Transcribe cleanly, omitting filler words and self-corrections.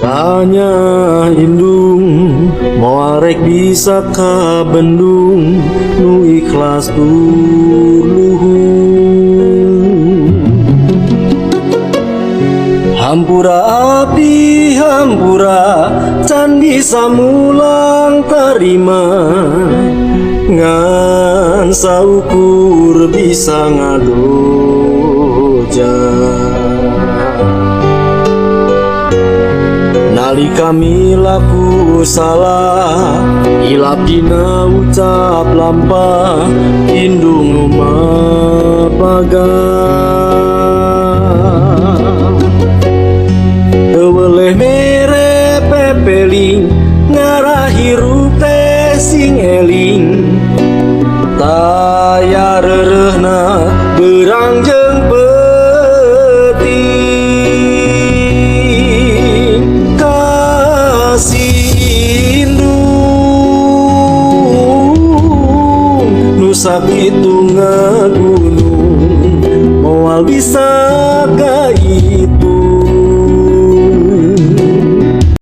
Tanya indung moarek bisa ka bendung nu ikhlas luhung. Hampura api hampura can bisa mulang tarima, ngan saukur bisa ngadoja. Nalika milaku salah ilap dina ucap lampah indung mapaga. Teweleh mere pepeling ngarah hirup teh sing eling, taya reureuhna beurang jeung peuting. Kasih indung nu sakitu ngagunung moal bisa ka